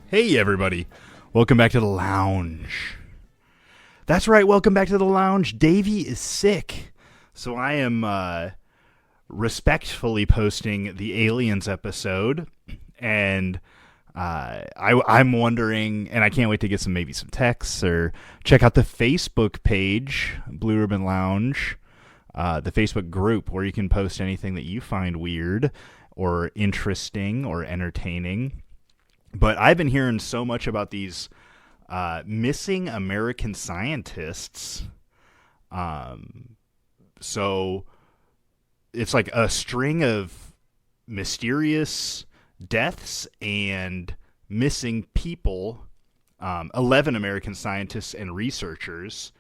Hey everybody, welcome back to the lounge. That's right, welcome back to the lounge. Davey is sick, so I am respectfully posting the Aliens episode, and I'm wondering, and I can't wait to get maybe some texts, or check out the Facebook page, Blue Ribbon Lounge, the Facebook group where you can post anything that you find weird or interesting or entertaining. But I've been hearing so much about these missing American scientists. So it's like a string of mysterious deaths and missing people. 11 American scientists and researchers,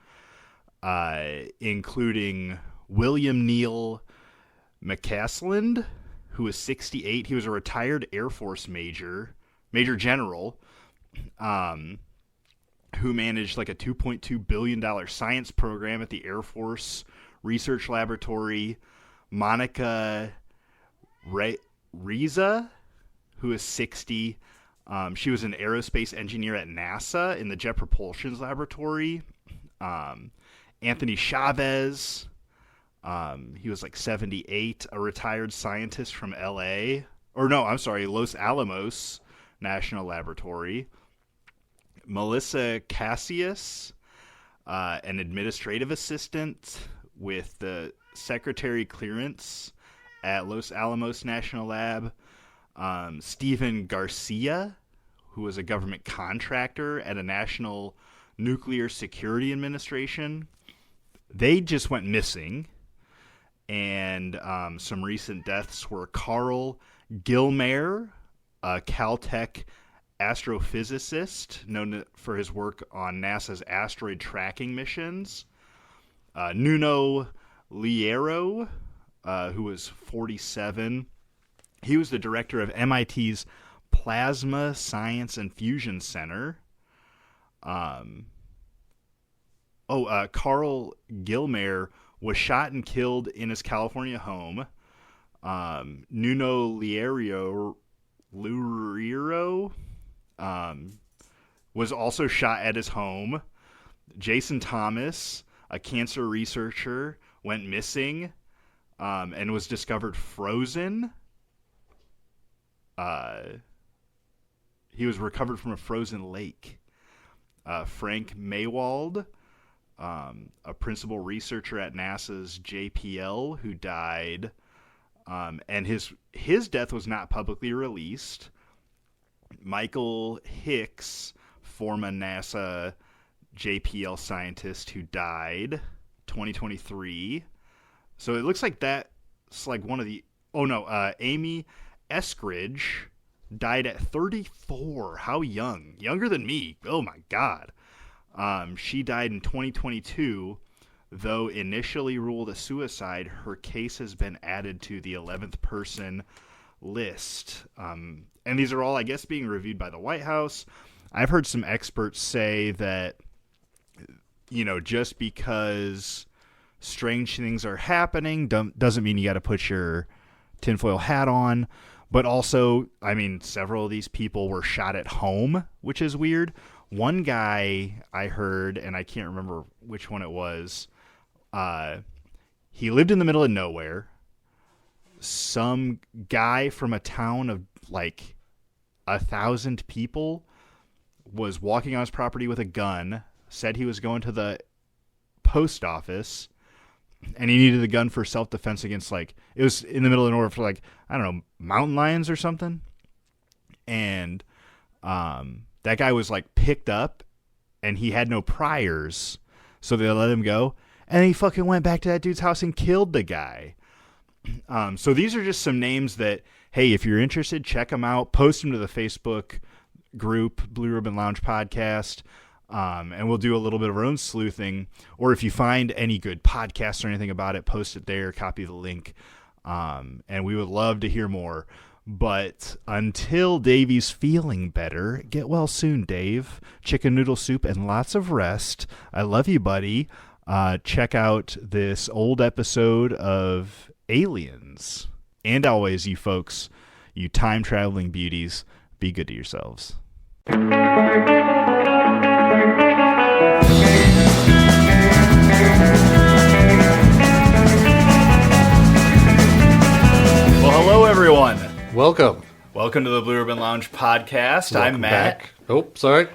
including William Neal McCasland, who was 68. He was a retired Air Force Major General, who managed like a $2.2 billion science program at the Air Force Research Laboratory. Monica Reza, who is 60. She was an aerospace engineer at NASA in the Jet Propulsion Laboratory. Anthony Chavez, he was like 78, a retired scientist from Los Alamos National Laboratory. Melissa Casias, an administrative assistant with the secretary clearance at Los Alamos National Lab. Stephen Garcia, who was a government contractor at a National Nuclear Security Administration. They just went missing. And some recent deaths were Carl Grillmair, a Caltech astrophysicist known for his work on NASA's asteroid tracking missions. Nuno Loureiro, who was 47. He was the director of MIT's Plasma Science and Fusion Center. Carl Grillmair was shot and killed in his California home. Nuno Loureiro was also shot at his home. Jason Thomas, a cancer researcher, went missing and was discovered frozen. He was recovered from a frozen lake. Frank Maiwald, a principal researcher at NASA's JPL, who died, and his death was not publicly released. Michael Hicks, former NASA JPL scientist who died 2023. So it looks like that's like one of the... Amy Eskridge died at 34. How young? Younger than me. Oh my God. She died in 2022, though initially ruled a suicide. Her case has been added to the 11th person list. And these are all, I guess, being reviewed by the White House. I've heard some experts say that, just because strange things are happening doesn't mean you got to put your tinfoil hat on. But also, several of these people were shot at home, which is weird. One guy I heard, and I can't remember which one it was, he lived in the middle of nowhere. Some guy from a town of like 1,000 people was walking on his property with a gun, said he was going to the post office, and he needed the gun for self-defense against, it was in the middle of nowhere for, mountain lions or something. And that guy was, picked up, and he had no priors, so they let him go. And he fucking went back to that dude's house and killed the guy. So these are just some names that, hey, if you're interested, check them out. Post them to the Facebook group, Blue Ribbon Lounge Podcast. And we'll do a little bit of our own sleuthing. Or if you find any good podcasts or anything about it, post it there, copy the link. And we would love to hear more. But until Davey's feeling better, get well soon, Dave. Chicken noodle soup and lots of rest. I love you, buddy. Check out this old episode of Aliens. And always, you folks, you time-traveling beauties, be good to yourselves. Hello, everyone. Welcome. Welcome to the Blue Ribbon Lounge podcast. I'm Matt. Back. Oh, sorry.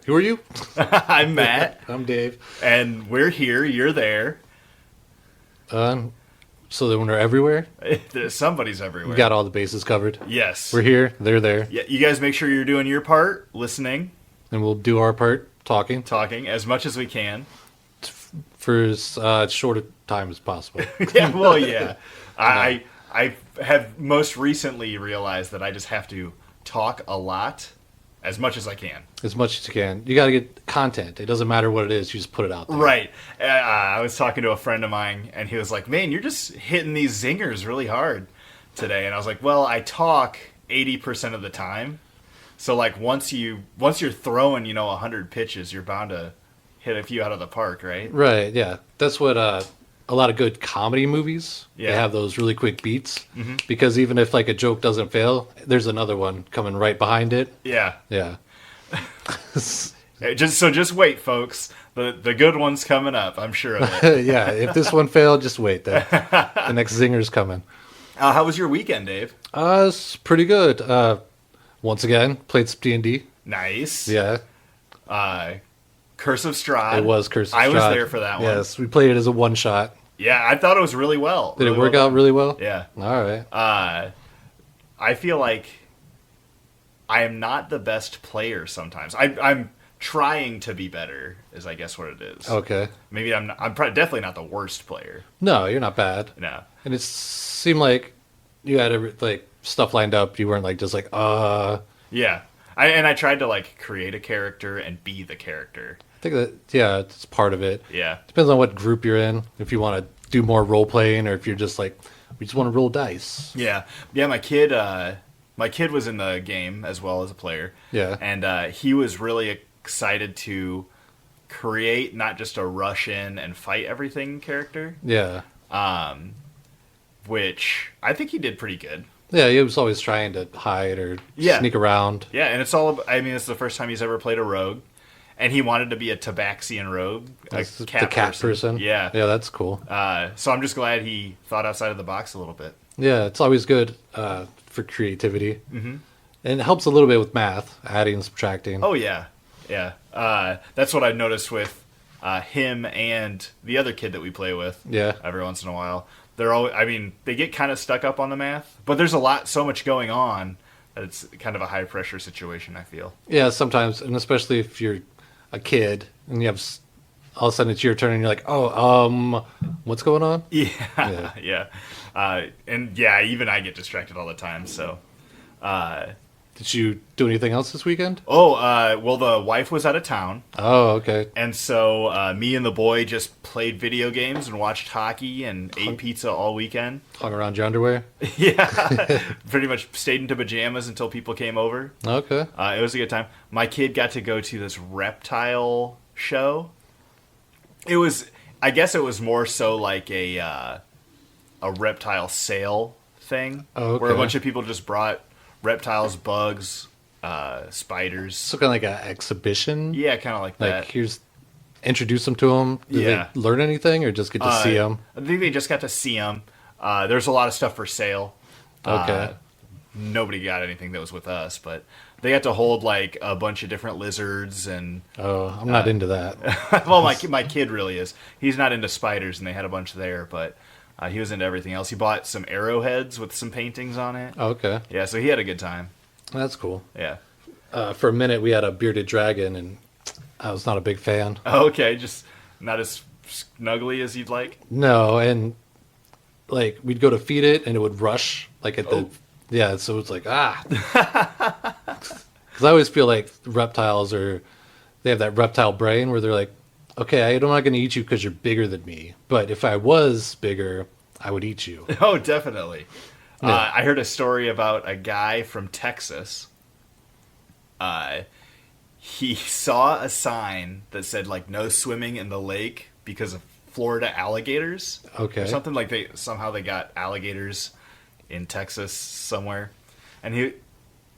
Who are you? I'm Matt. I'm Dave. And we're here. You're there. So then we're everywhere? Somebody's everywhere. We got all the bases covered. Yes. We're here. They're there. Yeah, you guys make sure you're doing your part, listening. And we'll do our part, talking as much as we can. for as short a time as possible. Yeah, well, yeah. I have most recently realized that I just have to talk a lot as much as I can. As much as you can. You got to get content. It doesn't matter what it is. You just put it out there. Right. I was talking to a friend of mine, and he was like, man, you're just hitting these zingers really hard today. And I was like, well, I talk 80% of the time. So, like, once you're throwing, 100 pitches, you're bound to hit a few out of the park, right? Right, yeah. That's what a lot of good comedy movies, Yeah. they have those really quick beats. Mm-hmm. Because even if, like, a joke doesn't fail, there's another one coming right behind it. Yeah. Yeah. Just wait, folks. The good one's coming up, I'm sure of it. Yeah, if this one failed, just wait. The next zinger's coming. How was your weekend, Dave? It's pretty good. Once again, played some D&D. Nice. Yeah. Curse of Strahd. It was Curse of Strahd. I was there for that one. Yes, we played it as a one-shot. Yeah, I thought it was really well. Did it work out really well? Yeah. All right. I feel like I am not the best player sometimes. I'm trying to be better, is I guess what it is. Okay. Maybe I'm definitely not the worst player. No, you're not bad. No. And it seemed like you had stuff lined up. You weren't just Yeah. I tried to create a character and be the character. I think that, yeah, it's part of it. Yeah. Depends on what group you're in. If you want to do more role playing, or if you're just we just want to roll dice. Yeah. Yeah. My kid was in the game as well as a player. Yeah. And he was really excited to create not just a rush in and fight everything character. Yeah. Which I think he did pretty good. Yeah, he was always trying to hide or sneak around. Yeah, and it's the first time he's ever played a rogue. And he wanted to be a Tabaxian rogue, the cat person. Yeah. Yeah, that's cool. So I'm just glad he thought outside of the box a little bit. Yeah, it's always good for creativity. Mm-hmm. And it helps a little bit with math, adding and subtracting. Oh, yeah. Yeah. That's what I've noticed with him and the other kid that we play with every once in a while. They get kind of stuck up on the math, but there's so much going on that it's kind of a high pressure situation, I feel. Yeah, sometimes, and especially if you're a kid and you have all of a sudden it's your turn and you're like, what's going on? Yeah. Yeah. Even I get distracted all the time. So, did you do anything else this weekend? Well, the wife was out of town. Oh, okay. And so me and the boy just played video games and watched hockey and ate pizza all weekend. Hung around your underwear? Yeah. Pretty much stayed into pajamas until people came over. Okay. It was a good time. My kid got to go to this reptile show. I guess it was more so like a reptile sale thing. Oh, okay. Where a bunch of people just brought reptiles, bugs, spiders. So kind of like an exhibition? Yeah, kind of like that. Introduce them to them. Did they learn anything or just get to see them? I think they just got to see them. There's a lot of stuff for sale. Okay. Nobody got anything that was with us, but they got to hold a bunch of different lizards and. Oh, I'm not into that. Well, my kid really is. He's not into spiders, and they had a bunch there, but he was into everything else. He bought some arrowheads with some paintings on it. Okay. Yeah, so he had a good time. That's cool. Yeah. For a minute, we had a bearded dragon, and I was not a big fan. Okay, just not as snuggly as you'd like? No, and we'd go to feed it, and it would rush yeah, so it's because I always feel like reptiles they have that reptile brain where they're like, okay, I'm not going to eat you because you're bigger than me, but if I was bigger, I would eat you. Oh, definitely. Yeah. I heard a story about a guy from Texas. He saw a sign that said no swimming in the lake because of Florida alligators. Okay. Or something they got alligators in Texas somewhere. And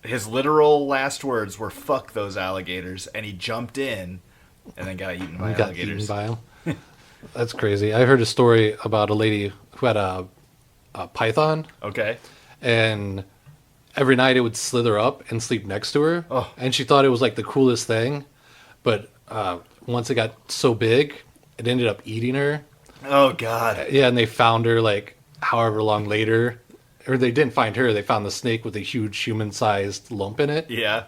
his literal last words were "fuck those alligators," and he jumped in, and then got eaten by Got alligators. eaten by them. That's crazy. I heard a story about a lady who had a python, Okay. and every night it would slither up and sleep next to her, Oh. and she thought it was like the coolest thing. But once it got so big, it ended up eating her. Oh God. Yeah, and they found her like however long later, or they didn't find her. They found the snake with a huge human-sized lump in it. Yeah.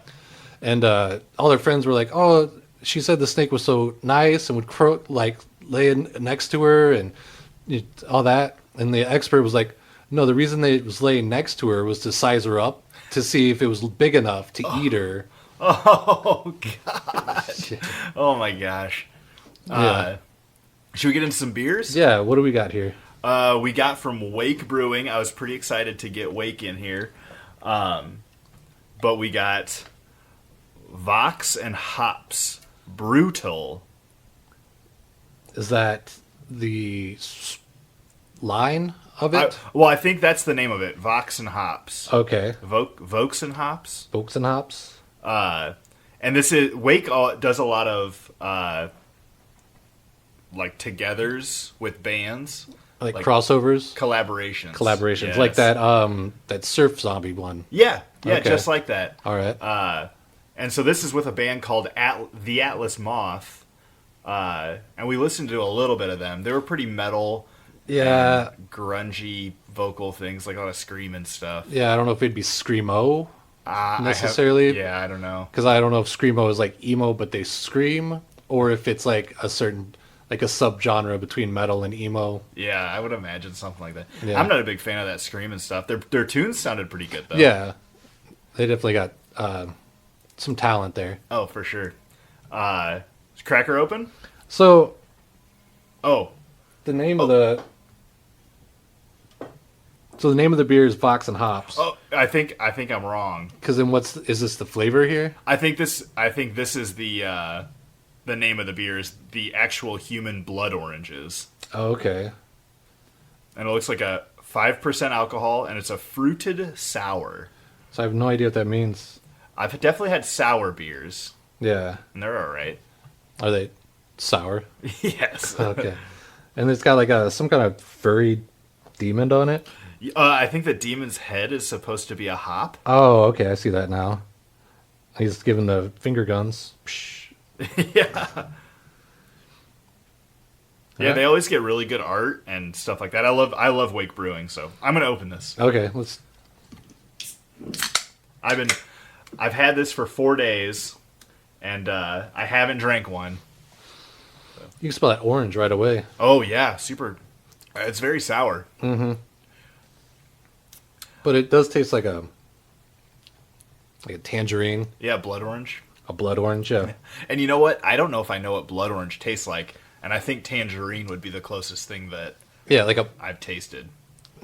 And all their friends were like, "Oh, she said the snake was so nice and would lay next to her and all that." And the expert was like, "No, the reason they was laying next to her was to size her up to see if it was big enough to eat her." Oh God. Oh my gosh. Yeah. Should we get into some beers? Yeah. What do we got here? We got from Wake Brewing. I was pretty excited to get Wake in here. But we got Vox and Hops Brutal. Is that the line of it? I think that's the name of it. Vox and Hops. Okay. Vokes and Hops. Folks and hops. And this is Wake does a lot of like togethers with bands, Like crossovers, collaborations, like that surf zombie one. Yeah, Okay. just like that. All right. And so this is with a band called the Atlas Moth, and we listened to a little bit of them. They were pretty metal, Yeah. and grungy vocal things, like a lot of screaming stuff. Yeah, I don't know if it'd be screamo I necessarily. yeah, I don't know. Because I don't know if screamo is like emo, but they scream, or if it's like a certain, like a subgenre between metal and emo. Yeah, I would imagine something like that. Yeah. I'm not a big fan of that screaming stuff. Their tunes sounded pretty good though. Yeah, they definitely got some talent there. Oh, for sure. Is Cracker open? So Oh, the name of the beer is Vox and Hops. oh, I think I'm wrong. Because then is this the flavor here? I think this is the name of the beer is the actual human blood oranges. Oh, okay. And it looks like a 5% alcohol, and it's a fruited sour. So I have no idea what that means. I've definitely had sour beers, Yeah. and they're all right. Are they sour? Yes. Okay. And it's got like some kind of furry demon on it. I think the demon's head is supposed to be a hop. Oh, okay. I see that now. He's giving the finger guns. Psh. Yeah. Yeah, Right. they always get really good art and stuff like that. I love Wake Brewing, so I'm gonna open this. Okay, let's. I've had this for 4 days, and I haven't drank one. You can smell that orange right away. Oh yeah, super. It's very sour. But it does taste like a tangerine, Yeah, blood orange. a blood orange. Yeah. And you know what? I don't know if I know what blood orange tastes like, and I think tangerine would be the closest thing that Yeah, I've tasted.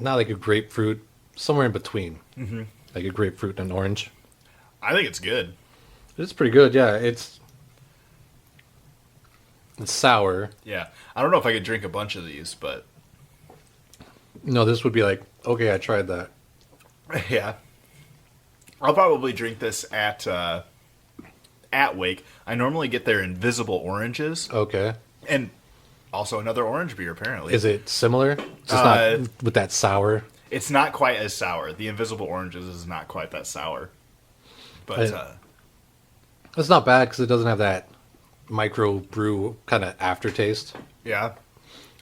not like a grapefruit, somewhere in between. Mm-hmm. Like a grapefruit and an orange. I think it's good. It's pretty good. Yeah, it's sour. Yeah, I don't know if I could drink a bunch of these, but No, this would be like, okay, I tried that. yeah, I'll probably drink this at Wake. I normally get their invisible oranges, Okay. and also another orange beer. Apparently, Is it similar? Just not with that sour. it's not quite as sour. The invisible oranges is not quite that sour, but It's not bad because it doesn't have that micro brew kind of aftertaste. yeah,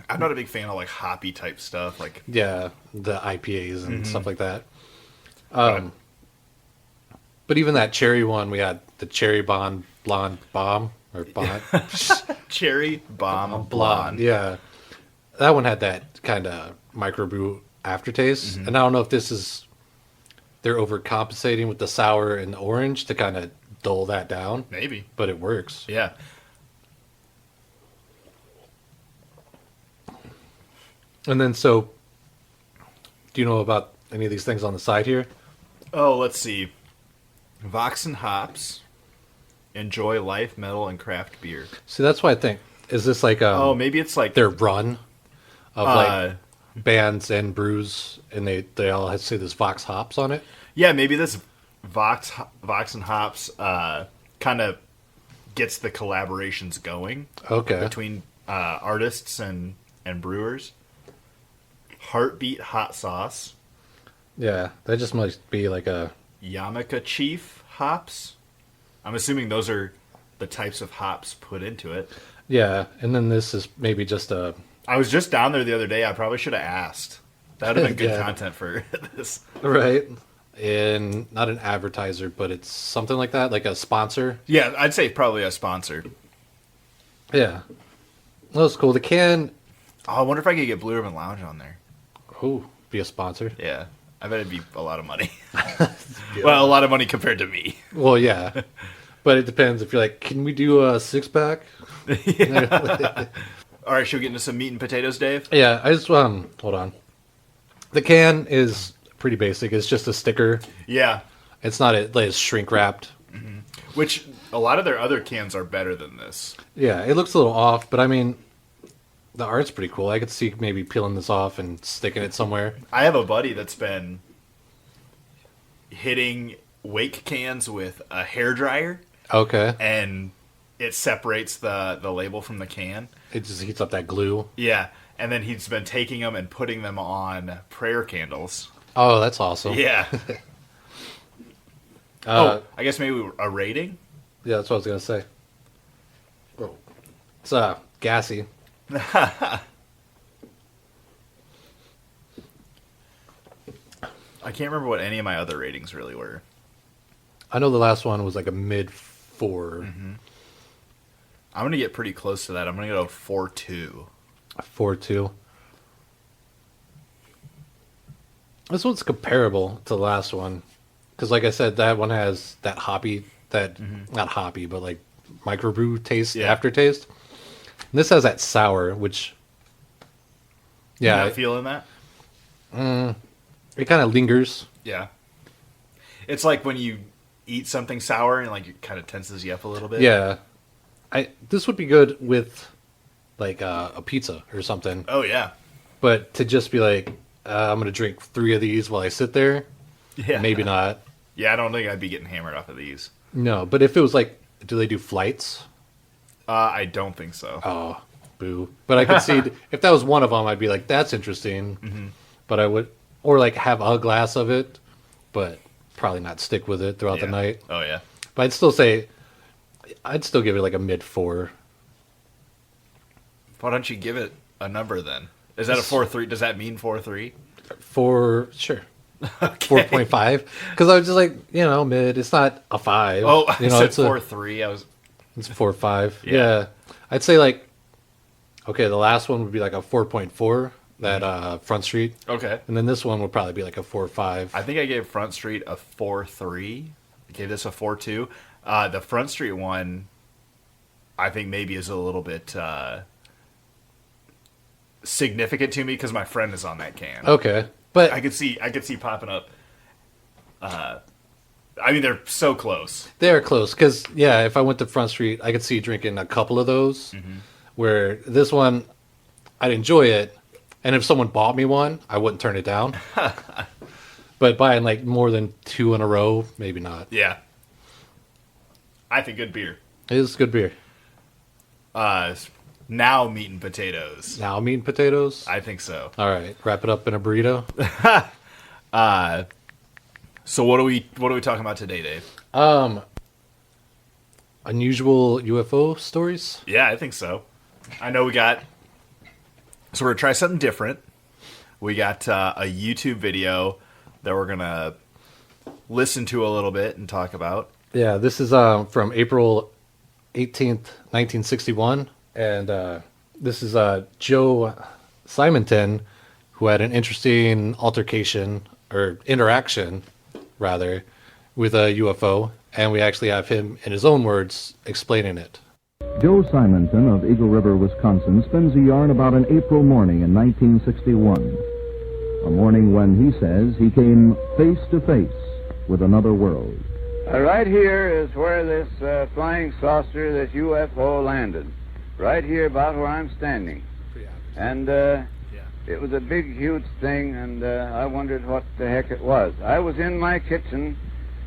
I'm not a big fan of like hoppy type stuff. Like Yeah, the IPAs and stuff like that. But- But even that cherry one, we had the cherry blonde bomb or blonde cherry bomb blonde. Yeah, that one had that kind of microbrew aftertaste, and I don't know if they're overcompensating with the sour and the orange to kind of dull that down, Maybe. but it works. Yeah. And then, so do you know about any of these things on the side here? Oh, let's see. Vox and Hops. Enjoy life, metal, and craft beer. See, that's what I think. Is this like Oh, maybe it's like their run of like uh, bands and brews, and they all say there's Vox hops on it? yeah, maybe this Vox and Hops kind of gets the collaborations going. Okay. Between artists and brewers. Heartbeat Hot Sauce. Yeah, that just must be like a Yamaka Chief hops. I'm assuming those are the types of hops put into it. Yeah, and then this is maybe just a... I was just down there the other day. I probably should have asked. That would have been good content for this. Right. And not an advertiser, but it's something like that, like a sponsor. Yeah, I'd say probably a sponsor. Yeah. That was cool. The can... Oh, I wonder if I could get Blue Ribbon Lounge on there. Oh, be a sponsor? Yeah. I bet it'd be a lot of money. Well, a lot of money compared to me. Well, yeah. But it depends. If you're like, can we do a 6-pack? Yeah. All right, should we get into some meat and potatoes, Dave? Yeah, I just, hold on. The can is pretty basic. It's just a sticker. Yeah. It's not, it's shrink wrapped. Mm-hmm. Which, a lot of their other cans are better than this. Yeah, it looks a little off, but I mean, the art's pretty cool. I could see maybe peeling this off and sticking it somewhere. I have a buddy that's been hitting wake cans with a hairdryer. Okay. And it separates the label from the can. It just heats up that glue. Yeah. And then he's been taking them and putting them on prayer candles. Oh, that's awesome. Yeah. I guess maybe a rating? Yeah, that's what I was going to say. Oh. It's gassy. I can't remember what any of my other ratings really were. I know the last one was like a mid 4. Mm-hmm. I'm going to get pretty close to that. I'm going to go 4.2. 4.2. This one's comparable to the last one. Because like I said, that one has that hoppy, not hoppy, but like microbrew taste, aftertaste. And this has that sour, which... Yeah. You're not feeling that? It kind of lingers. Yeah. It's like when you eat something sour and like it kind of tenses you up a little bit. Yeah. This would be good with like a pizza or something. Oh, yeah. But to just be like, I'm going to drink 3 of these while I sit there, maybe not. Yeah, I don't think I'd be getting hammered off of these. No, but if it was like, do they do flights? I don't think so. Oh, boo. But I could see, if that was one of them, I'd be like, that's interesting. Mm-hmm. But I would, or like have a glass of it, but probably not stick with it throughout the night. Oh, yeah. But I'd still say, I'd still give it like a mid 4. Why don't you give it a number then? Is that a 4.3? Does that mean 4.3? 4, sure. Okay. 4.5. Because I was just like, mid. It's not a 5. Oh, I said it's 4.3. It's 4.5. Yeah. Yeah. I'd say like, okay, the last one would be like a 4.4, that Front Street. Okay. And then this one would probably be like a 4.5. I think I gave Front Street a 4.3. I gave this a 4.2. The Front Street one, I think maybe is a little bit significant to me because my friend is on that can. Okay. But I could see popping up. I mean, they're so close. They're close because, if I went to Front Street, I could see drinking a couple of those. Mm-hmm. Where this one, I'd enjoy it, and if someone bought me one, I wouldn't turn it down. But buying like more than 2 in a row, maybe not. Yeah, I think good beer. It is good beer. Now meat and potatoes. Now meat and potatoes? I think so. All right, wrap it up in a burrito. So what are we talking about today, Dave? Unusual UFO stories? Yeah, I think so. I know we got... So we're going to try something different. We got a YouTube video that we're going to listen to a little bit and talk about. Yeah, this is from April 18th, 1961. And this is Joe Simonton, who had an interesting interaction, with a UFO. And we actually have him, in his own words, explaining it. Joe Simonton of Eagle River, Wisconsin, spins a yarn about an April morning in 1961. A morning when, he says, he came face to face with another world. Right here is where this flying saucer, this UFO, landed. Right here about where I'm standing. And it was a big, huge thing, and I wondered what the heck it was. I was in my kitchen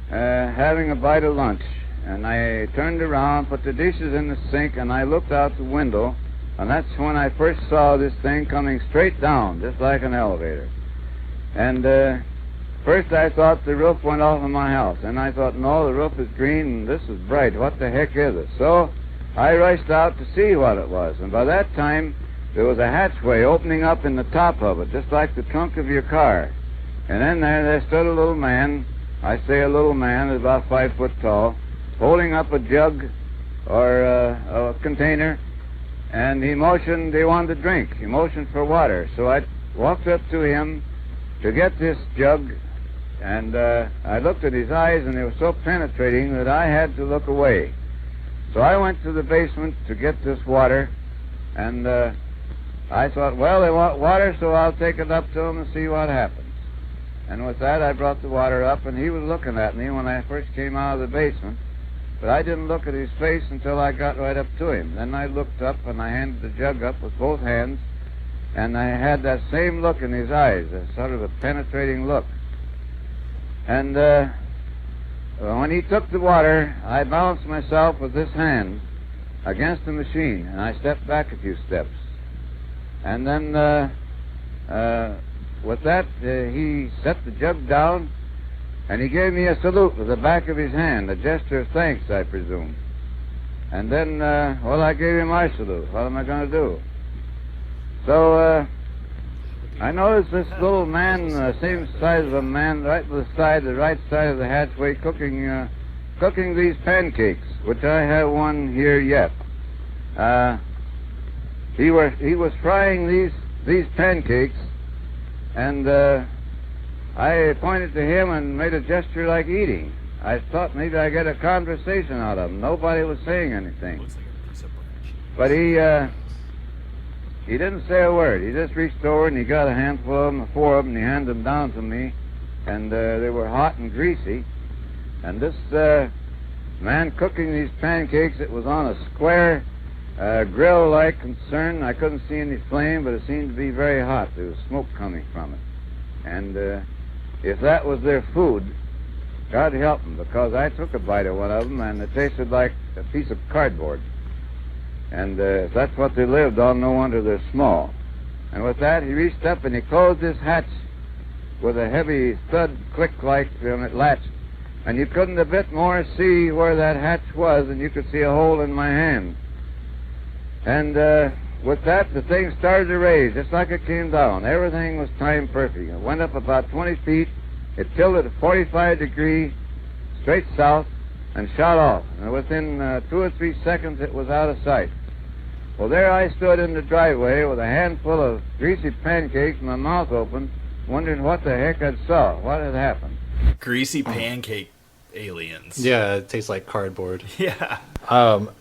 having a bite of lunch. And I turned around, put the dishes in the sink, and I looked out the window, and that's when I first saw this thing coming straight down, just like an elevator. And first I thought the roof went off of my house, and I thought, no, the roof is green, and this is bright. What the heck is it? So I rushed out to see what it was, and by that time there was a hatchway opening up in the top of it, just like the trunk of your car. And in there stood a little man. I say a little man, about 5 foot tall, holding up a jug or a container, and he motioned he wanted to drink. He motioned for water. So I walked up to him to get this jug, and I looked at his eyes, and they were so penetrating that I had to look away. So I went to the basement to get this water, and I thought, well, they want water, so I'll take it up to them and see what happens. And with that, I brought the water up, and he was looking at me when I first came out of the basement. But I didn't look at his face until I got right up to him. Then I looked up, and I handed the jug up with both hands, and I had that same look in his eyes, a sort of a penetrating look. And when he took the water, I balanced myself with this hand against the machine, and I stepped back a few steps. And then with that, he set the jug down, and he gave me a salute with the back of his hand, a gesture of thanks, I presume. And then, well, I gave him my salute. What am I going to do? So I noticed this little man, same size of a man, right by the right side of the hatchway, cooking these pancakes, which I have one here yet. He was frying these pancakes, and I pointed to him and made a gesture like eating. I thought maybe I'd get a conversation out of him. Nobody was saying anything. But he didn't say a word. He just reached over and he got a handful of them, 4 of them, and he handed them down to me. And they were hot and greasy. And this man cooking these pancakes, it was on a square grill-like concern. I couldn't see any flame, but it seemed to be very hot. There was smoke coming from it. And if that was their food, God help them, because I took a bite of one of them, and it tasted like a piece of cardboard. And if that's what they lived on, no wonder they're small. And with that, he reached up and he closed this hatch with a heavy thud click like when it latched. And you couldn't a bit more see where that hatch was than you could see a hole in my hand. And with that, the thing started to raise just like it came down. Everything was timed perfect. It went up about 20 feet. It tilted at 45 degrees straight south and shot off. And within 2 or 3 seconds, it was out of sight. Well, there I stood in the driveway with a handful of greasy pancakes and my mouth open, wondering what the heck I saw, what had happened. Greasy pancake aliens. Yeah, it tastes like cardboard. Yeah.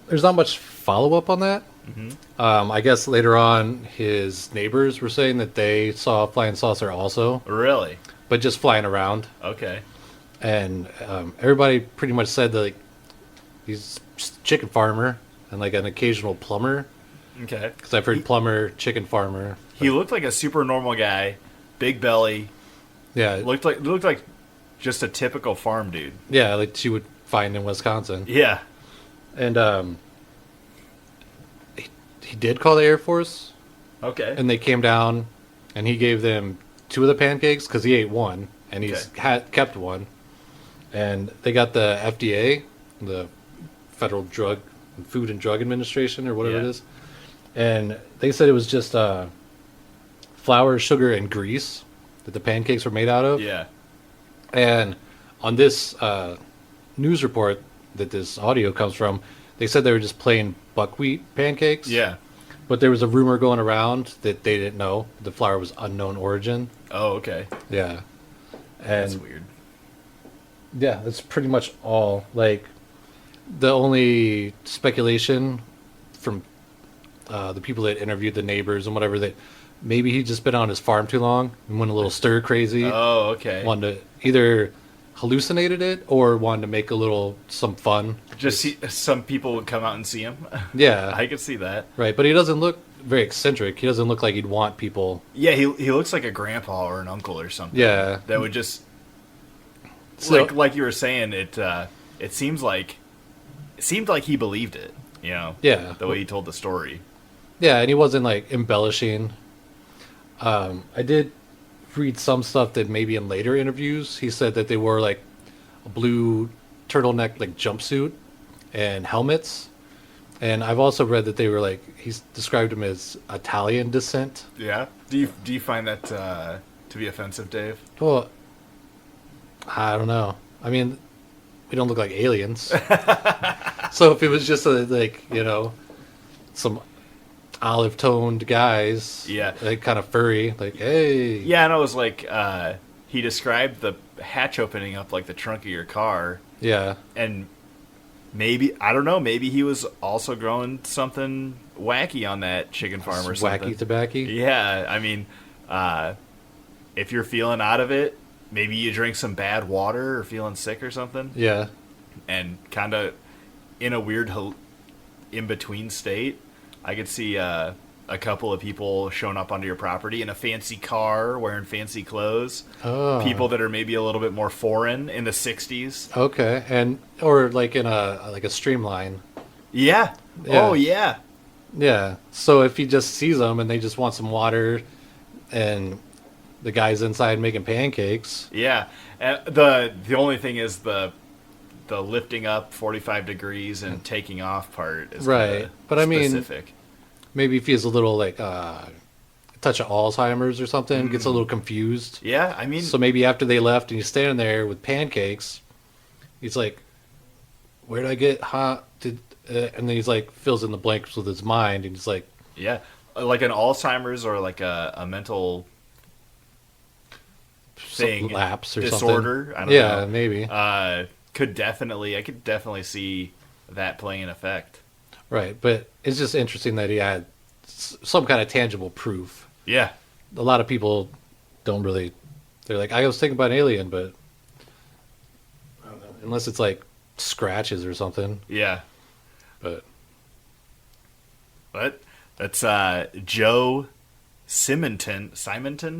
There's not much follow-up on that. Mm-hmm. I guess later on, his neighbors were saying that they saw a flying saucer also. Really? But just flying around. Okay. And everybody pretty much said that like, he's just a chicken farmer and like an occasional plumber. Okay. Because I've heard plumber, chicken farmer. He looked like a super normal guy, big belly. Yeah. Looked like just a typical farm dude. Yeah, like you would find in Wisconsin. Yeah. And he did call the Air Force. Okay. And they came down, and he gave them 2 of the pancakes because he ate one, and he's kept one. And they got the FDA, the Federal Food and Drug Administration, or whatever it is. And they said it was just flour, sugar, and grease that the pancakes were made out of. Yeah. And on this news report that this audio comes from, they said they were just plain buckwheat pancakes. Yeah. But there was a rumor going around that they didn't know the flour was unknown origin. Oh, okay. Yeah. And that's weird. Yeah, that's pretty much all. Like, the only speculation from the people that interviewed the neighbors and whatever, that maybe he'd just been on his farm too long and went a little stir crazy. Oh, okay. Wanted to either hallucinated it or wanted to make some fun. Just see some people would come out and see him. Yeah. I could see that. Right, but he doesn't look very eccentric. He doesn't look like he'd want people. Yeah, he looks like a grandpa or an uncle or something. Yeah. That would just So, like you were saying, it seemed like he believed it. You know, yeah, the way he told the story. yeah, and he wasn't like embellishing. I did read some stuff that maybe in later interviews he said that they wore like a blue turtleneck like jumpsuit and helmets. And I've also read that they were like, he's described them as Italian descent. Yeah. Do you find that to be offensive, Dave? Well, I don't know. I mean, we don't look like aliens. So if it was just some olive toned guys, Yeah. like kind of furry, like, hey. Yeah, and I was like, he described the hatch opening up like the trunk of your car. Yeah. And maybe, I don't know, maybe he was also growing something wacky on that chicken farm or something. Wacky tobacco. Yeah, I mean, if you're feeling out of it, maybe you drink some bad water or feeling sick or something. Yeah. And kind of in a weird in-between state. I could see a couple of people showing up onto your property in a fancy car, wearing fancy clothes. Oh. People that are maybe a little bit more foreign in the 60s. Okay. And, or like in a streamline. Yeah. Yeah. Oh, yeah. Yeah. So if he just sees them and they just want some water and the guy's inside making pancakes. Yeah. The only thing is the lifting up 45 degrees and taking off part is right. But I mean, specific. Maybe if he has a little like a touch of Alzheimer's or something, gets a little confused. Yeah, I mean, so maybe after they left and he's standing there with pancakes, he's like, "Where'd I get hot?" And then he's like fills in the blanks with his mind, and he's like, yeah, like an Alzheimer's or like a mental thing, lapse or disorder. something. I don't know. Yeah, maybe. I could definitely see that playing an effect. Right, but it's just interesting that he had some kind of tangible proof. Yeah. A lot of people don't really. They're like, I was thinking about an alien, but I don't know, unless it's like scratches or something. Yeah. But that's Joe Simonton.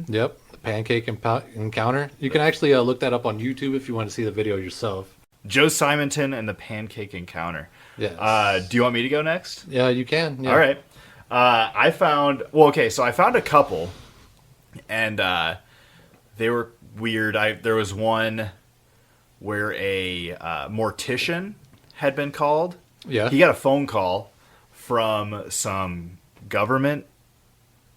Yep, the pancake encounter. You can actually look that up on YouTube if you want to see the video yourself. Joe Simonton and the Pancake Encounter. Yes. Do you want me to go next? Yeah, you can. Yeah. All right. I found a couple, and they were weird. There was one where a mortician had been called. Yeah. He got a phone call from some government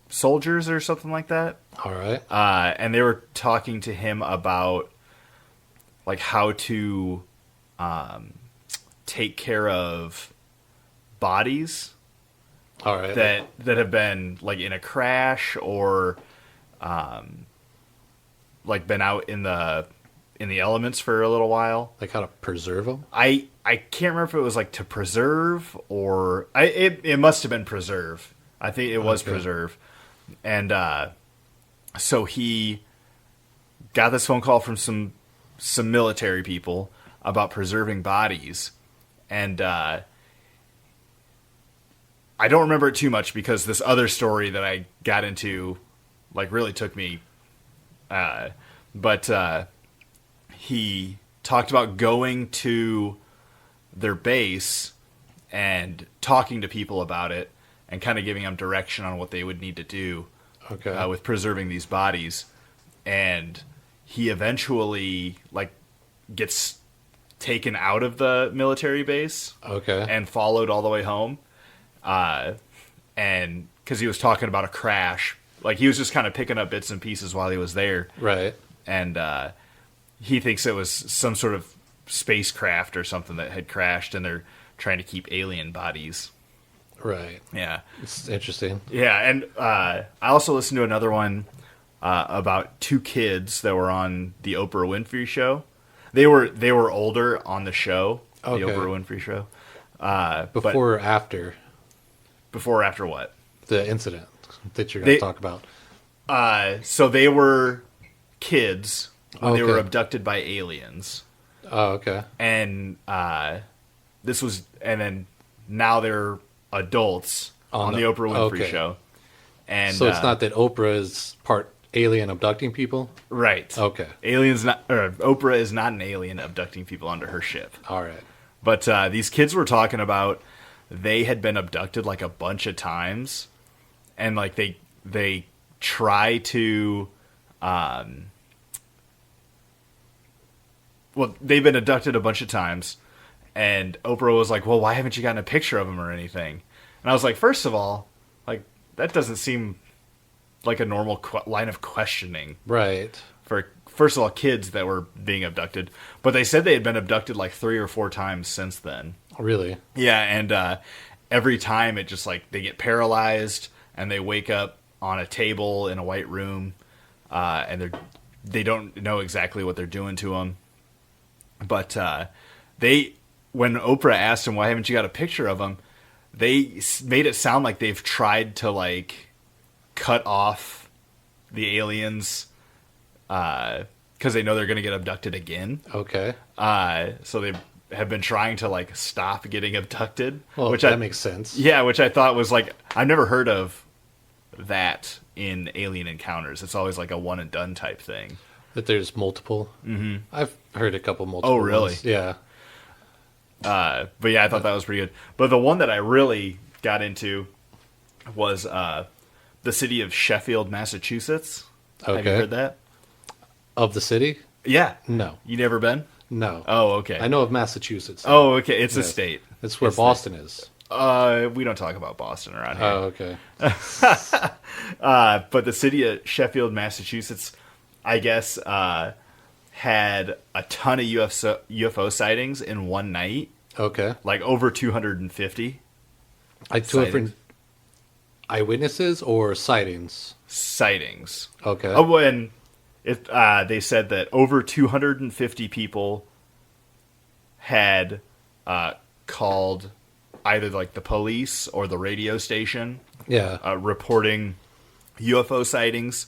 soldiers or something like that. All right. And they were talking to him about like how to take care of bodies All right. that have been like in a crash or like been out in the elements for a little while. Like how to preserve them? I can't remember if it was like to preserve or it must have been preserve. I think it was preserve. And so he got this phone call from some military people about preserving bodies. And I don't remember it too much because this other story that I got into like really took me. But he talked about going to their base and talking to people about it and kind of giving them direction on what they would need to do with preserving these bodies. And he eventually like gets taken out of the military base and followed all the way home. And because he was talking about a crash, like he was just kind of picking up bits and pieces while he was there. Right. And he thinks it was some sort of spacecraft or something that had crashed, and they're trying to keep alien bodies. Right. Yeah. It's interesting. Yeah, and I also listened to another one about two kids that were on the Oprah Winfrey show. They were older on the show, the Oprah Winfrey show. Before or after? Before or after what? The incident that you're going to talk about. So they were kids when they were abducted by aliens. Oh, okay. And then now they're adults on the Oprah Winfrey show. And so it's not that Oprah is part alien abducting people? Right. Okay. Oprah is not an alien abducting people onto her ship. All right. But these kids were talking about they had been abducted like a bunch of times, and like they try to, they've been abducted a bunch of times, and Oprah was like, "Well, why haven't you gotten a picture of them or anything?" And I was like, first of all, like that doesn't seem like a normal line of questioning, Right. for first of all kids that were being abducted. But they said they had been abducted like 3 or 4 times since then. Really? Yeah, and every time it just like they get paralyzed and they wake up on a table in a white room, and they don't know exactly what they're doing to them. But when Oprah asked them, "Why haven't you got a picture of them?" They made it sound like they've tried to like cut off the aliens because they know they're going to get abducted again. Okay. So they have been trying to like stop getting abducted. Well, that makes sense. Yeah, which I thought was like, I've never heard of that in Alien Encounters. It's always like a one and done type thing. That there's multiple. Mm-hmm. I've heard a couple multiple. Oh, really? Ones. Yeah. But yeah, I thought that was pretty good. But the one that I really got into was the city of Sheffield, Massachusetts. Okay. Have you heard that? Of the city? Yeah. No. You never been? No. Oh, okay. I know of Massachusetts. Oh, okay. It's Yes. a state. It's where Boston is. We don't talk about Boston around here. Oh, okay. But the city of Sheffield, Massachusetts, I guess, had a ton of UFO sightings in one night. Okay. Like over 250 Like two different eyewitnesses or sightings? sightings. Okay. Oh, and they said that over 250 people had called either like the police or the radio station, Yeah. reporting UFO sightings,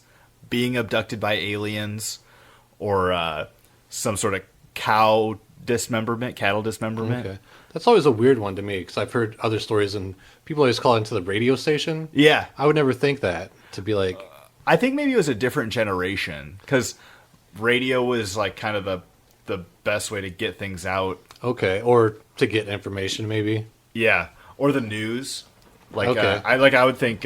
being abducted by aliens, or some sort of cattle dismemberment. Okay. That's always a weird one to me because I've heard other stories and people always call into the radio station. Yeah. I would never think that to be like, I think maybe it was a different generation because radio was like kind of the best way to get things out. okay, or to get information maybe. Yeah, or the news. Like Okay. I would think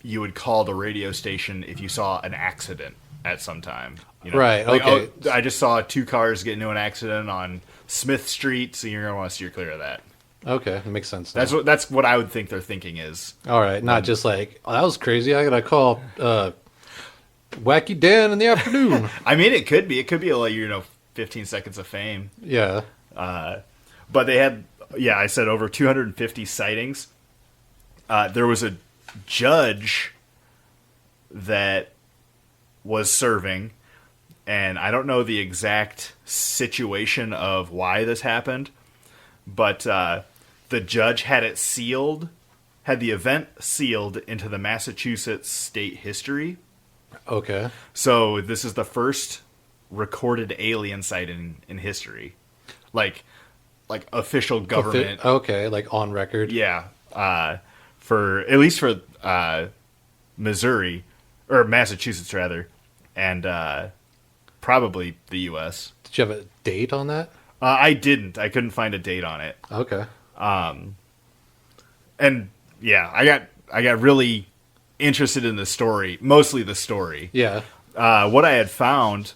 you would call the radio station if you saw an accident at some time. You know? Right, Like, okay. oh, I just saw 2 cars get into an accident on Smith Street, so you're gonna want to steer clear of that. Okay, that makes sense. Now. That's what I would think their thinking is. All right, not just like, oh, that was crazy. I gotta call Wacky Dan in the afternoon. I mean, it could be like 15 seconds of fame. Yeah. But they had, I said over 250 sightings. There was a judge that was serving, and I don't know the exact situation of why this happened, but the judge had the event sealed into the Massachusetts state history. Okay. So this is the first recorded alien sighting in history. Like official government. Okay, like on record. Yeah. At least for Missouri, or Massachusetts rather, and probably the U.S. Did you have a date on that? I didn't. I couldn't find a date on it. Okay. And yeah, I got really interested in the story, mostly the story. Yeah. What I had found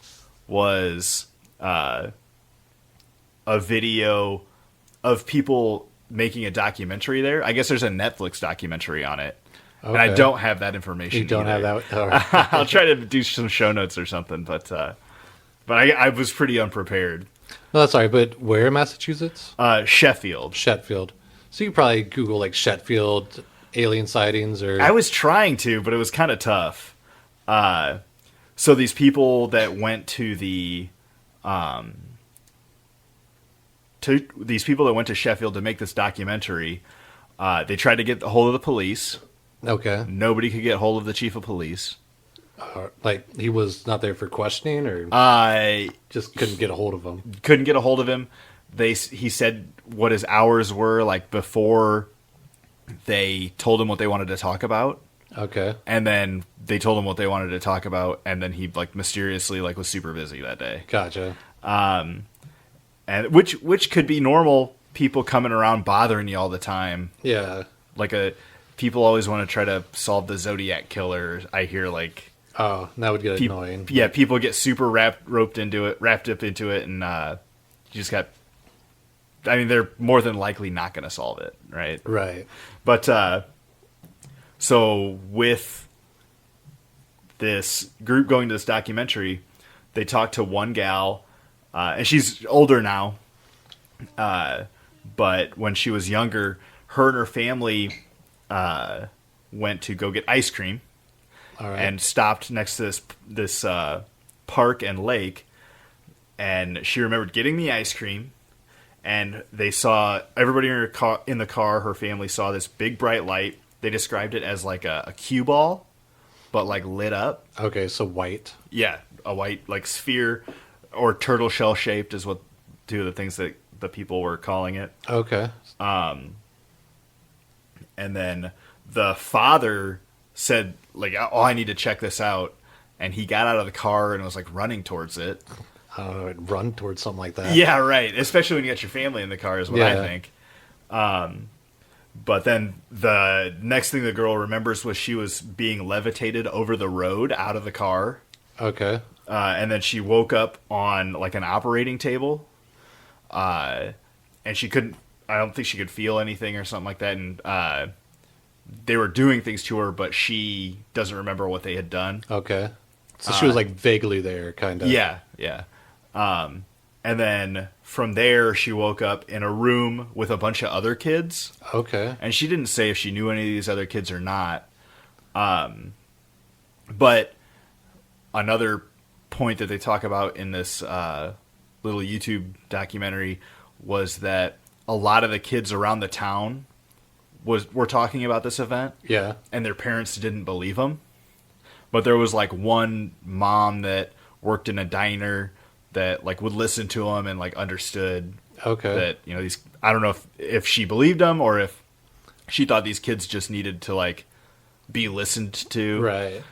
was a video of people making a documentary there. I guess there's a Netflix documentary on it. Okay. And I don't have that information. You don't either. have that? All right. I'll try to do some show notes or something, but I was pretty unprepared. No, that's all right. But where in Massachusetts? Sheffield. Sheffield. So you probably Google like Sheffield alien sightings or... I was trying to, but it was kind of tough. So these people that went to Sheffield to make this documentary, they tried to get a hold of the police. Okay. Nobody could get hold of the chief of police. Like he was not there for questioning, or I just couldn't get a hold of him. Couldn't get a hold of him. He said what his hours were like before they told him what they wanted to talk about. Okay. And then they told him what they wanted to talk about, and then he like mysteriously like was super busy that day. Gotcha. And which could be normal people coming around bothering you all the time. Yeah. Like people always want to try to solve the Zodiac killer. I hear like Oh, that would get annoying. Yeah, people get super wrapped up into it, and you just got. I mean, they're more than likely not going to solve it, right? Right. But so with this group going to this documentary, they talked to one gal, and she's older now. But when she was younger, her and her family went to go get ice cream. All right. And stopped next to this park and lake, and she remembered getting the ice cream, and they saw everybody in the car. Her family saw this big bright light. They described it as like a cue ball, but like lit up. Okay, so white. Yeah, a white like sphere or turtle shell shaped is what two of the things that the people were calling it. Okay. And then the father said, like, oh, I need to check this out. And he got out of the car and was, like, running towards it. I don't know, I'd run towards something like that. Yeah, right. Especially when you got your family in the car is what I think. But then the next thing the girl remembers was she was being levitated over the road out of the car. Okay. And then she woke up on, like, an operating table. And she couldn't, I don't think she could feel anything or something like that. And, they were doing things to her, but she doesn't remember what they had done. Okay. So she was like vaguely there, kind of. Yeah, yeah. And then from there, she woke up in a room with a bunch of other kids. Okay. And she didn't say if she knew any of these other kids or not. But another point that they talk about in this little YouTube documentary was that a lot of the kids around the town were talking about this event. Yeah. And their parents didn't believe them. But there was like one mom that worked in a diner that like would listen to them and like understood that, you know, these, I don't know if she believed them or if she thought these kids just needed to like be listened to. Right.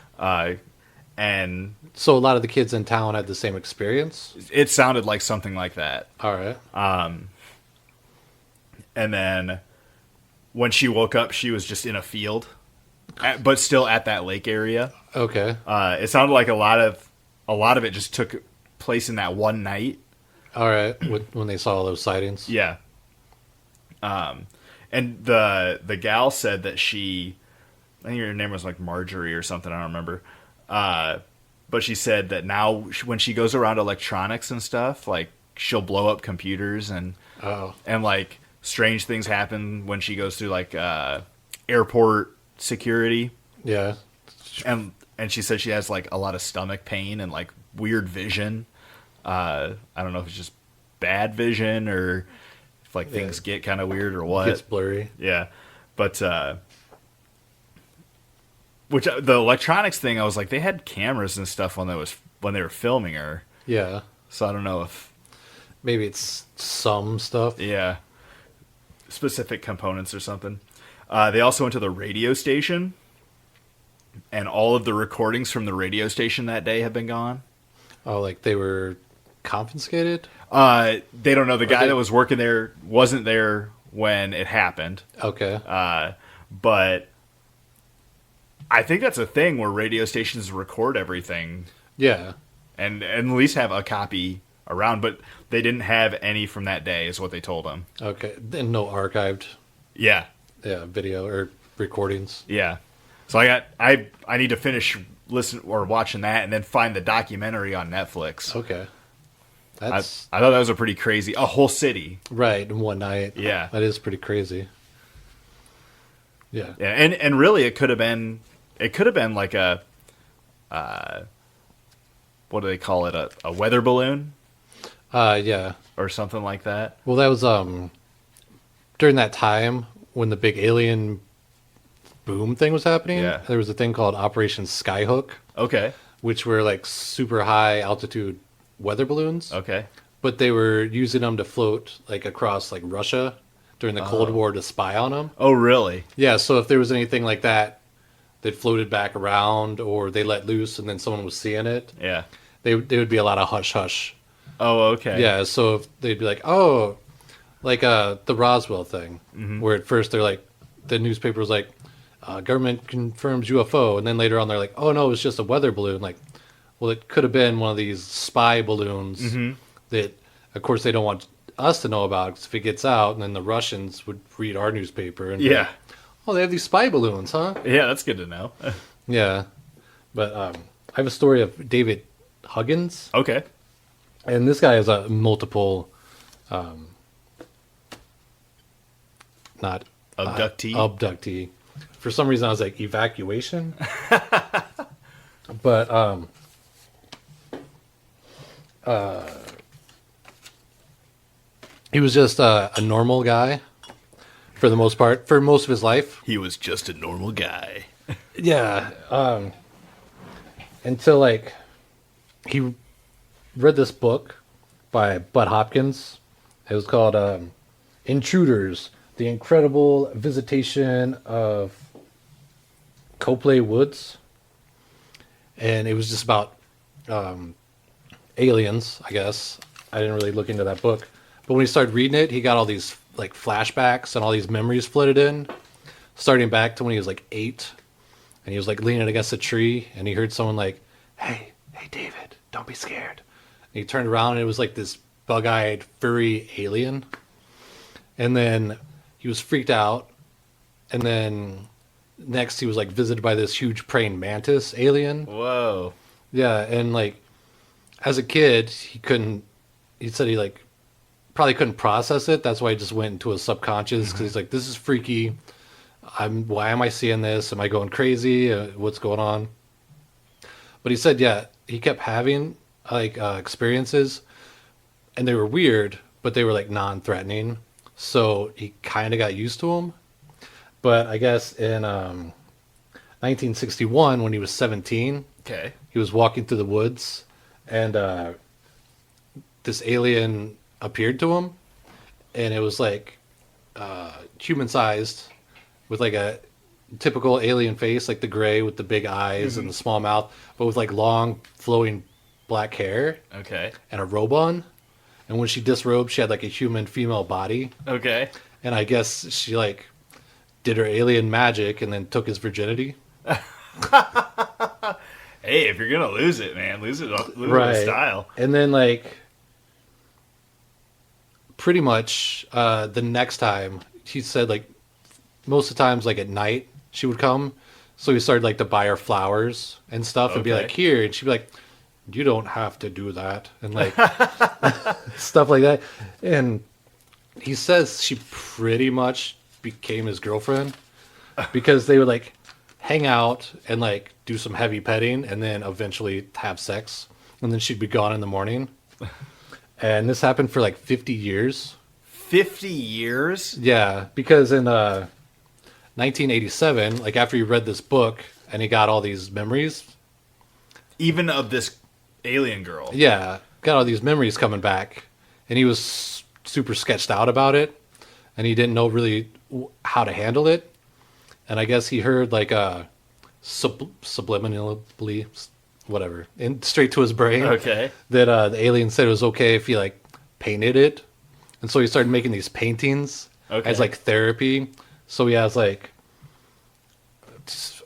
And so a lot of the kids in town had the same experience? It sounded like something like that. All right. And then when she woke up, she was just in a field, but still at that lake area. Okay. It sounded like a lot of it just took place in that one night. All right. When they saw all those sightings. Yeah. And the gal said that I think her name was like Marjorie or something. I don't remember. But she said that now when she goes around electronics and stuff, like she'll blow up computers and like strange things happen when she goes through like airport security. Yeah. And she said she has like a lot of stomach pain and like weird vision. I don't know if it's just bad vision or if like things get kind of weird or what. It's blurry. Yeah. But which the electronics thing, I was like, they had cameras and stuff when they were filming her. Yeah. So I don't know if maybe it's some stuff. Yeah. Specific components or something. They also went to the radio station, and all of the recordings from the radio station that day have been gone. Oh, like they were confiscated? They don't know. The guy that was working there wasn't there when it happened. Okay. But I think that's a thing where radio stations record everything. Yeah. And at least have a copy around, but they didn't have any from that day is what they told him. Okay. And no archived. Yeah. Yeah, video or recordings. Yeah. So I need to finish listening or watching that and then find the documentary on Netflix. Okay. I thought that was a pretty crazy, a whole city. Right, in one night. Yeah. That is pretty crazy. Yeah. Yeah, and really it could have been like a what do they call it? A weather balloon? Yeah. Or something like that. Well, that was during that time when the big alien boom thing was happening. Yeah. There was a thing called Operation Skyhook. Okay. Which were like super high altitude weather balloons. Okay. But they were using them to float like across like Russia during the Cold War to spy on them. Oh, really? Yeah, so if there was anything like that that floated back around, or they let loose and then someone was seeing it. Yeah. They would be a lot of hush hush. Oh, okay. Yeah, so if they'd be like, oh, like the Roswell thing, where at first they're like, the newspaper was like, government confirms UFO, and then later on they're like, oh no, it's just a weather balloon. Like, well, it could have been one of these spy balloons that, of course, they don't want us to know about, because if it gets out, and then the Russians would read our newspaper and be like, oh, they have these spy balloons, huh? Yeah, that's good to know. Yeah, but I have a story of David Huggins. Okay. And this guy is a multiple, not abductee. For some reason, I was like evacuation. But he was just a normal guy for the most part, for most of his life. He was just a normal guy. Yeah. Until like he read this book by Bud Hopkins. It was called Intruders, The Incredible Visitation of Copley Woods. And it was just about aliens, I guess. I didn't really look into that book. But when he started reading it, he got all these like flashbacks and all these memories flooded in, starting back to when he was like 8. And he was like leaning against a tree, and he heard someone like, hey, David, don't be scared. And he turned around, and it was like this bug-eyed, furry alien. And then he was freaked out. And then next he was like visited by this huge praying mantis alien. Whoa. Yeah, and like as a kid, he said he like probably couldn't process it. That's why he just went into his subconscious, because he's like, this is freaky. Why am I seeing this? Am I going crazy? What's going on? But he said, yeah, he kept having like experiences, and they were weird, but they were like non-threatening. So he kind of got used to them. But I guess in 1961, when he was 17, okay, he was walking through the woods, and this alien appeared to him, and it was like human-sized, with like a typical alien face, like the gray with the big eyes and the small mouth, but with like long flowing black hair. Okay. And a robe on. And when she disrobed, she had like a human female body. Okay. And I guess she like did her alien magic and then took his virginity. Hey, if you're gonna lose it, man, lose it with style. And then like pretty much the next time, he said like most of the times like at night she would come, so he started like to buy her flowers and stuff and be like, here, and she'd be like, you don't have to do that, and like stuff like that. And he says she pretty much became his girlfriend, because they would like hang out and like do some heavy petting and then eventually have sex, and then she'd be gone in the morning. And this happened for like 50 years. 50 years? Yeah, because in 1987, like after he read this book and he got all these memories, even of this alien girl. Yeah, got all these memories coming back, and he was super sketched out about it, and he didn't know really how to handle it. And I guess he heard like a subliminally, whatever, straight to his brain. Okay. That the alien said it was okay if he like painted it, and so he started making these paintings as like therapy. So he has like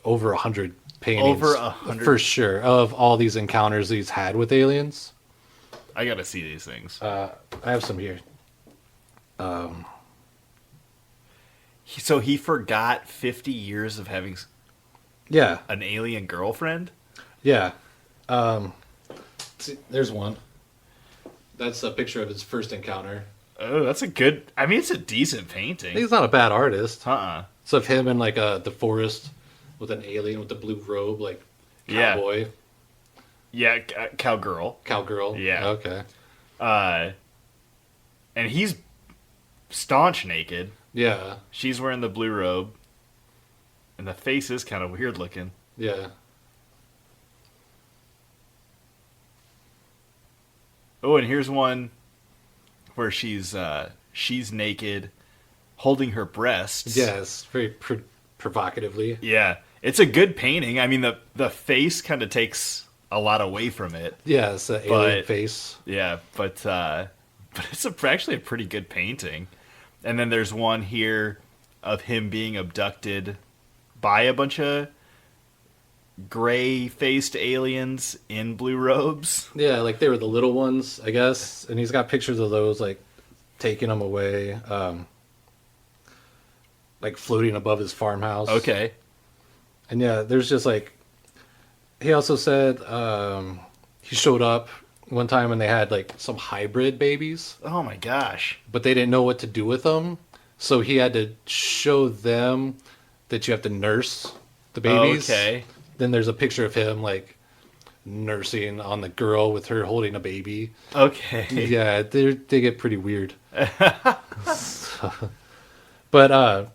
over 100 paintings, over 100 for sure, of all these encounters he's had with aliens. I gotta see these things. I have some here. So he forgot 50 years of having an alien girlfriend? Yeah. See, there's one. That's a picture of his first encounter. Oh, that's a good... I mean, it's a decent painting. He's not a bad artist. Uh-uh. It's of him in, like, the forest with an alien with the blue robe, like, cowboy. Yeah, cowgirl. Cowgirl. Yeah. Okay. And he's staunch naked. Yeah. She's wearing the blue robe. And the face is kind of weird looking. Yeah. Oh, and here's one where she's naked, holding her breasts. Yes, very provocatively. Yeah, It's a good painting. I mean, the face kind of takes a lot away from it. Yeah, it's the alien face. Yeah, but it's actually a pretty good painting. And then there's one here of him being abducted by a bunch of gray-faced aliens in blue robes. Yeah, like they were the little ones, I guess. And he's got pictures of those, like, taking them away, like floating above his farmhouse. Okay. And yeah, there's just like, he also said he showed up one time and they had like some hybrid babies, Oh my gosh. but they didn't know what to do with them. So he had to show them that you have to nurse the babies. Okay. Then there's a picture of him like nursing on the girl with her holding a baby. Okay. Yeah, they get pretty weird. But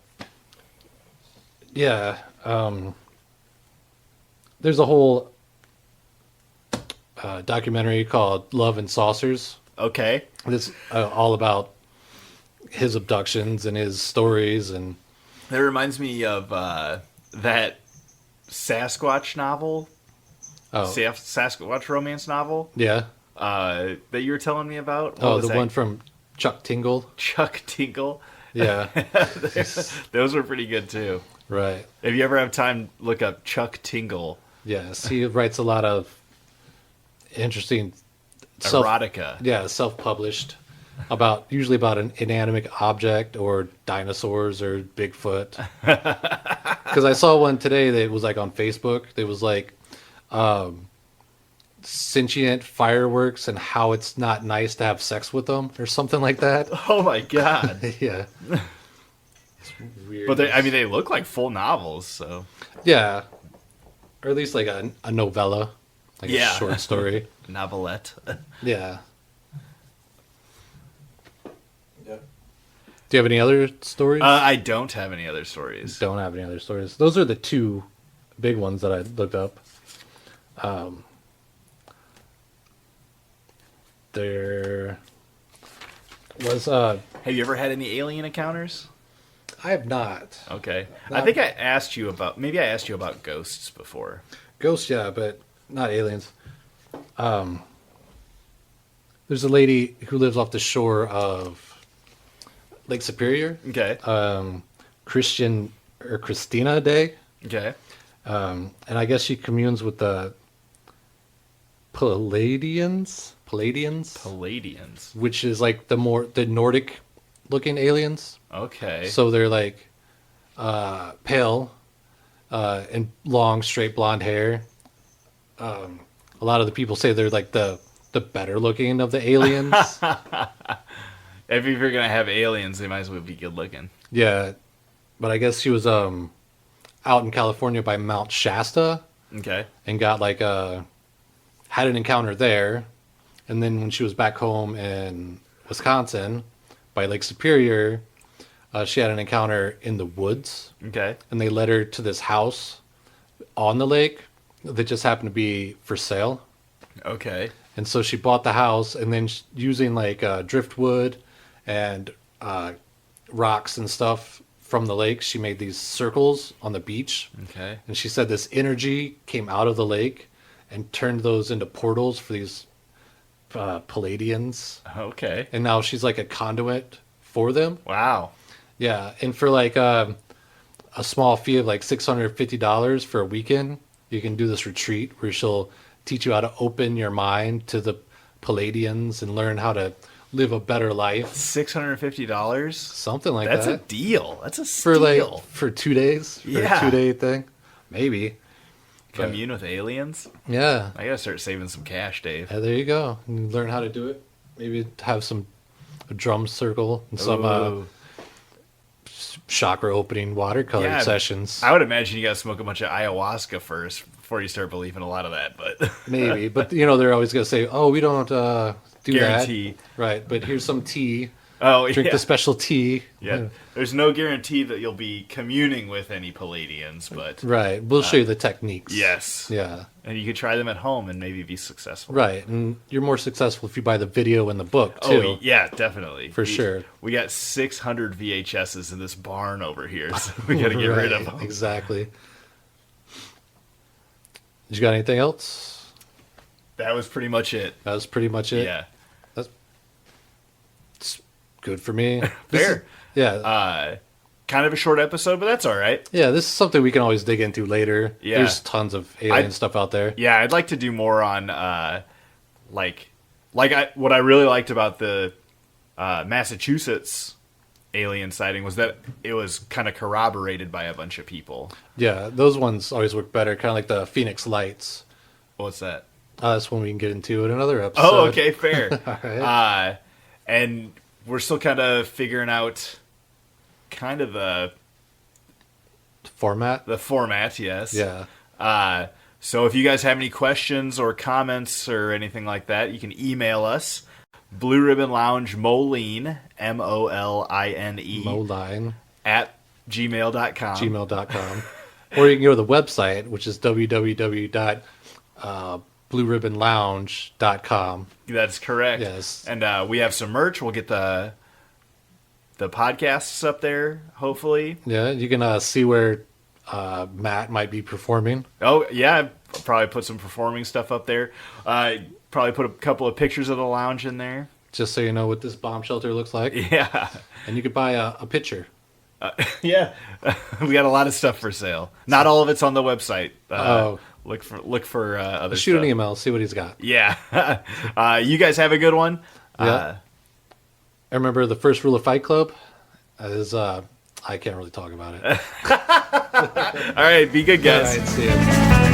yeah, there's a whole documentary called Love and Saucers. Okay. It's all about his abductions and his stories. And That reminds me of that Sasquatch novel, Sasquatch romance novel yeah. that you were telling me about. What Oh, was the that? one from Chuck Tingle. Chuck Tingle. Yeah. Those were pretty good too. Right. If you ever have time, look up Chuck Tingle. Yes, he writes a lot of interesting Erotica. self-published usually about an inanimate object or dinosaurs or Bigfoot. Because I saw one today that was like on Facebook. It was like sentient fireworks and how it's not nice to have sex with them or something like that. Oh my god. Yeah. It's weird. But they look like full novels, so. Yeah. Or at least like a novella. Like Yeah. a short story. Novelette. Yeah. Do you have any other stories? I don't have any other stories. Don't have any other stories. Those are the two big ones that I looked up. There was Have you ever had any alien encounters? I have not. Okay. Not- I think I asked you about ghosts before. Ghosts, yeah, but not aliens. There's a lady who lives off the shore of Lake Superior. Okay. Christina Day. Okay. And I guess she communes with the Palladians, which is like the Nordic looking aliens. Okay. So they're like pale and long straight blonde hair. A lot of the people say they're like the better looking of the aliens. If you're gonna have aliens, they might as well be good looking. Yeah, but I guess she was out in California by Mount Shasta Okay. and got like had an encounter there, and then when she was back home in Wisconsin by Lake Superior, she had an encounter in the woods, Okay. and they led her to this house on the lake that just happened to be for sale. Okay. And so she bought the house, and then using like driftwood and rocks and stuff from the lake, she made these circles on the beach. Okay. And she said this energy came out of the lake and turned those into portals for these Palladians. Okay. And now she's like a conduit for them. Wow. Yeah. And for like a small fee of like $650 for a weekend, you can do this retreat where she'll teach you how to open your mind to the Palladians and learn how to live a better life. $650? Something like That's that. a deal. That's a For steal. like for 2 days. For Yeah. a 2-day thing. Maybe. Commune with aliens? Yeah. I gotta start saving some cash, Dave. Yeah, there you go. You learn how to do it. Maybe have a drum circle and some Ooh. chakra opening watercolor Yeah, sessions. I would imagine you gotta smoke a bunch of ayahuasca first before you start believing a lot of that, but Maybe. But, they're always going to say, oh, we don't do guarantee. that. Right. But here's some tea. Oh, Drink yeah. the special tea. Yeah. There's no guarantee that you'll be communing with any Palladians, but Right. We'll show you the techniques. yes. Yeah. And you could try them at home and maybe be successful. Right. And you're more successful if you buy the video and the book, too. Oh, yeah, definitely. For sure. We got 600 VHSs in this barn over here, so we got to get rid of Right, them. Exactly. You got anything else? That was pretty much it. That was pretty much it. Yeah. It's good for me. Fair. Yeah. Kind of a short episode, but that's all right. Yeah, this is something we can always dig into later. Yeah. There's tons of alien stuff out there. Yeah, I'd like to do more on what I really liked about the Massachusetts alien sighting was that it was kind of corroborated by a bunch of people. Yeah, those ones always work better, kind of like the Phoenix Lights. What's that? That's one we can get into in another episode. Oh, okay, fair. All right. And we're still kind of figuring out kind of the Format? yes. Yeah. So if you guys have any questions or comments or anything like that, you can email us. Blue Ribbon Lounge Moline, MOLINE, Moline. at gmail.com. Gmail.com. Or you can go to the website, which is www.blueribbonlounge.com. That's correct. Yes. And we have some merch. We'll get the podcasts up there, hopefully. Yeah, you can see where Matt might be performing. Oh, yeah. I'll probably put some performing stuff up there. Probably put a couple of pictures of the lounge in there. Just so you know what this bomb shelter looks like. Yeah. And you could buy a picture. Yeah. We got a lot of stuff for sale. Not all of it's on the website. Look for other Shoot stuff. an email, see what he's got. Yeah. You guys have a good one. Yeah. I remember the first rule of Fight Club is I can't really talk about it. All right. Be good, guys. All right, see ya.